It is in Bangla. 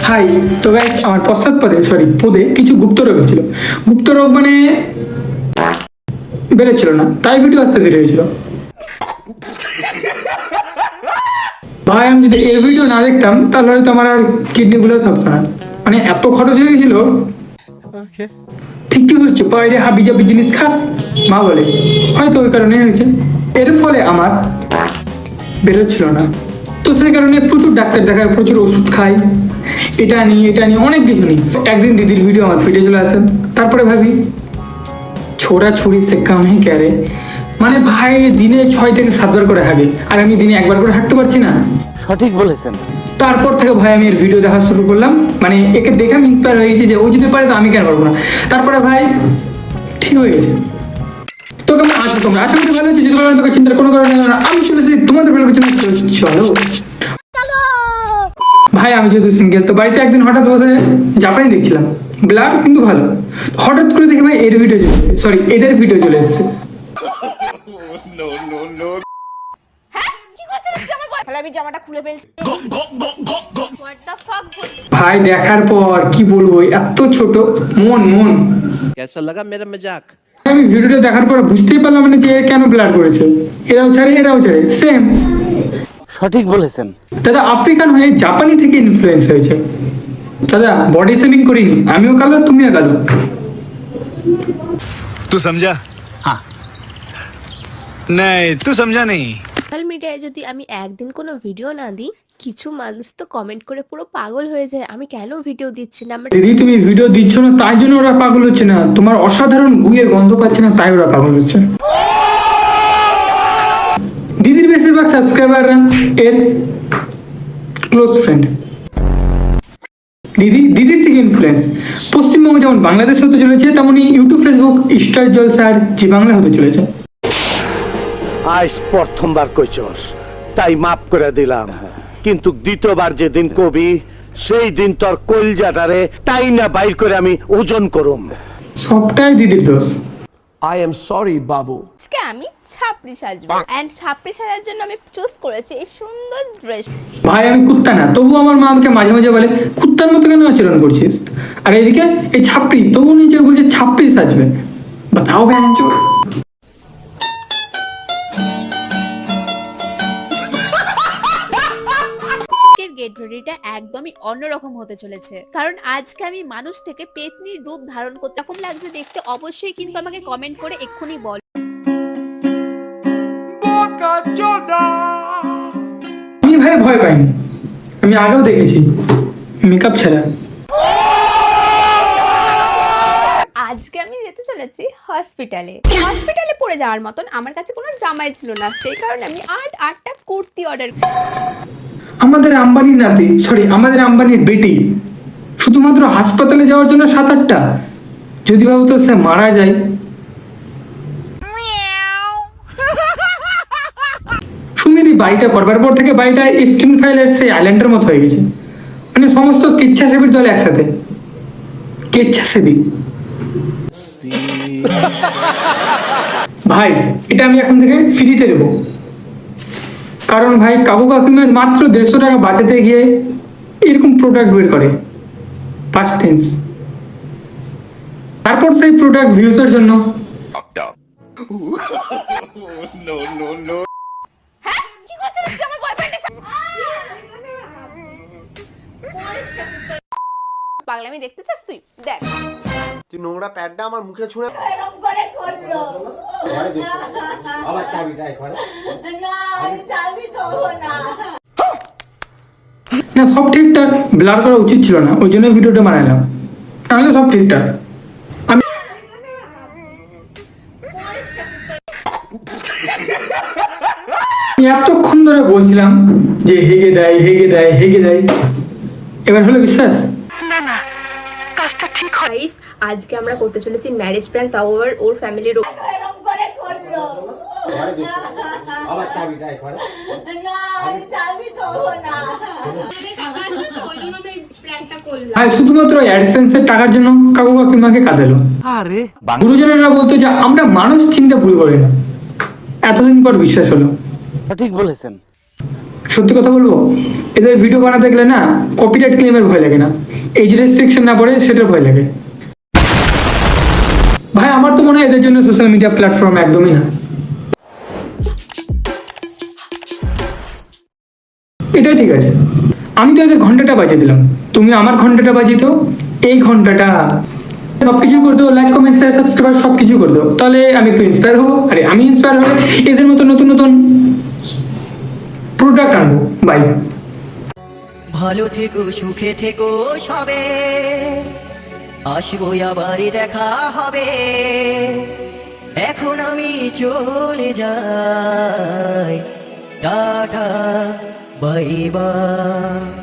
হাই, তো গাইস আমার পদে কিছু গুপ্ত রোগ ছিল। গুপ্ত রোগ মানে বেড়েছিল না, তাই ভিডিও আসতে দেরি হয়েছিল। ভাই আমি যদি এর ভিডিও না দেখতাম তাহলে হয়তো আমার আর কিডনি গুলো থাকতো না, মানে এত খরচ হয়ে গেছিল। ঠিক হচ্ছে, বাইরে হাবি জাবি জিনিস খাস, মা বলে, হয়তো ওই কারণে হয়েছে। এর ফলে আমার বেরোচ্ছিল না, তো সেই কারণে প্রচুর ডাক্তার দেখায়, প্রচুর ওষুধ খাই, এটা নিই অনেক কিছু নিই। একদিন দিদির ভিডিও আমার ফিডে চলে আসে, তারপরে ভাবি ছোড়া ছুরি সে কাম হি ক্যারে, মানে ভাই দিনে 6 থেকে 7 বার করে হাগে, আর আমি দিনে একবার করে হাঁটতে পারছি না। সঠিক বলেছেন। তারপর থেকে ভাই আমি এর ভিডিও দেখা শুরু করলাম, মানে একে দেখে আমি ইন্সপায়ার হয়ে গেছি যে ও যদি পারে তো আমি কেন পারবো না। তারপরে ভাই ঠিক হয়ে গেছে। তো কেমন আছো তোমরা? আশা করি ভালো আছো। যদি ভালো তোকে চিন্তার কোনো কারণ নেই, আমি চলে এসেছি তোমাদের ভালো কিছু। চলো ভাই, আমি যেহেতু সিঙ্গেল, তো বাড়িতে একদিন হঠাৎ বসে জাপানি দেখছিলাম, ব্লার কিন্তু ভালো। হঠাৎ করে দেখি ভাই এর ভিডিও চলে এসেছে, সরি এদের ভিডিও চলে এসেছে। আমি জামাটা খুলে ফেলছি। ভাই দেখার পর কি বলবো, এত ছোট মন। कैसा लगा मेरा मजाक? আমি ভিডিওটা দেখার পর বুঝতেই পারলাম না যে এ কেন ব্লার করেছে। এরাও ছাড়ে সেম। সঠিক বলেছেন। দাদা আফ্রিকান হয়ে জাপানি থেকে ইনফ্লুয়েন্স হয়েছে। দাদা বডি শেভিং করিনি, আমিও কালো তুমিও কালো। तू समझा? हाँ नहीं तू समझा नहीं। সোশ্যাল মিডিয়ায় যদি আমি একদিন কোনো ভিডিও না দিই, কিছু মানুষ তো কমেন্ট করে পুরো পাগল হয়ে যায় আমি কেন ভিডিও দিচ্ছি না। দিদি তুমি ভিডিও দিচ্ছ না তাই জন্য ওরা পাগল হচ্ছে না, তোমার অসাধারণ গুয়ের গন্ধ পাচ্ছে না তাই ওরা পাগল হচ্ছে। দিদির বেশিরভাগ সাবস্ক্রাইবাররা এর ক্লোজ ফ্রেন্ড। দিদির থেকে ইনফ্লুয়েন্স পশ্চিমবঙ্গে যেমন বাংলাদেশ হতে চলেছে, তেমনই ইউটিউব, ফেসবুক, স্টার জলসার জি বাংলা হতে চলেছে। আজ প্রথমবার কইছস তাই মাফ করে দিলাম, কিন্তু দ্বিতীয়বার যেদিন কবি সেই দিন তোর কলজাটারে তাই না বাইর করে আমি ওজন করুম। সবটাই দিদির দোষ। I am sorry, বাবু। আজকে আমি ছাপড়ি সাজবো, এন্ড ছাপড়ি সাজার জন্য আমি চুজ করেছি এই সুন্দর ড্রেস। ভাই আমি কুত্তা না, তবু আমার মা আমাকে মাঝে মাঝে বলে কুত্তার মতো কেন আচরণ করছিস, আর এদিকে এই ছাপড়ি তবু নিজেকে বলছে ছাপড়ি সাজবে। বাতাও ব্যাঞ্চোর। গেট রেডিটা একদমই অন্যরকম হতে চলেছে, কারণ আজকে আমি মানুষ থেকে পেতনির রূপ ধারণ করতে এখন লাগছে দেখতে। অবশ্যই কিন্তু আমাকে কমেন্ট করে এক্ষুনি বল। আমি ভাই ভয় পাইনি, আমি আগেও দেখেছি মেকআপ ছাড়া। আজকে আমি যেতে চলেছি হসপিটালে পড়ে যাওয়ার মতন আমার কাছে কোনো জামাই ছিল না, সেই কারণে আমি 8টা কুর্তি অর্ডার। আমাদের আম্বানির বেটি শুধুমাত্র হাসপাতালে যাওয়ার জন্য 7-8টা। যদি ভাবো তো সে মারা যায়। সুমিদি বাড়িটা করবার পর থেকে বাড়িটা ইফটিন ফাইলের সেই আইল্যান্ডের মতো হয়ে গেছে, মানে সমস্ত কেচ্ছাসেবীর দল একসাথে। কেচ্ছাসেবী ভাই, এটা আমি এখন থেকে ফ্রিতে দেবো, কারণ ভাই কাকু কাকিমা মাত্র 150 টাকা বাঁচাতে গিয়ে এরকম প্রোডাক্ট বের করে ফার্স্ট টেন্স, তারপর সেই প্রোডাক্ট ভিউজের জন্য। পাগলামি দেখতে চাস তুই? দেখ তুই নোংরা প্যাডটা আমার মুখে ছুঁড়ে এরকম করে করলো। আবার চাবিটা করে না আমি চাবি দেবো না। না সব ঠিকঠাক, ব্লার করা উচিত ছিল না, ওই জন্য ভিডিওটা বানালাম, তাহলে সব ঠিকঠাক। আমি এতক্ষণ ধরে বলছিলাম যে হেগে দেয়, এবার হলো বিশ্বাস। গাইস, আজকে আমরা করতে চলেছি ম্যারেজ প্র্যাঙ্ক, তাও আবার ওর ফ্যামিলির। এরকম করে করলো। আবার চাবিটা করে না আমি চাবি দেবো না। আর শুধুমাত্র অ্যাডসেন্সের টাকার জন্য কাকু কাকিমাকে কাঁদালো। গুরুজনেরা বলতো যে আমরা মানুষ চিনতে ভুল করি না, এতদিন পর বিশ্বাস হলো। সঠিক বলেছেন। সত্যি কথা বলবো, এদের ভিডিও বানাতে গেলে না কপিরাইট ক্লেমের ভয় লাগে না, এজ রেস্ট্রিকশন না পড়ে সেটার ভয় লাগে। ভাই আমার তো মনে হয় এদের জন্য সোশ্যাল মিডিয়া প্ল্যাটফর্ম একদমই না। এটাই ঠিক আছে, আমি তো এদের ঘন্টাটা বাজিয়ে দিলাম, তুমি আমার ঘন্টাটা বাজিয়ে দাও। এই ঘন্টাটা সবকিছু করে দেবো, লাইক কমেন্ট শেয়ার সাবস্ক্রাইব সবকিছু করে দেবো, তাহলে আমি একটু ইন্সপায়ার হবো। আরে আমি ইন্সপায়ার হলে এদের মতো নতুন নতুন প্রোডাক্ট আনবো। বাই। ভালো থেকো, সুখে থেকো সবে, আসবো আবার দেখা হবে, এখন আমি চলে যাই, টাটা বাই বাই।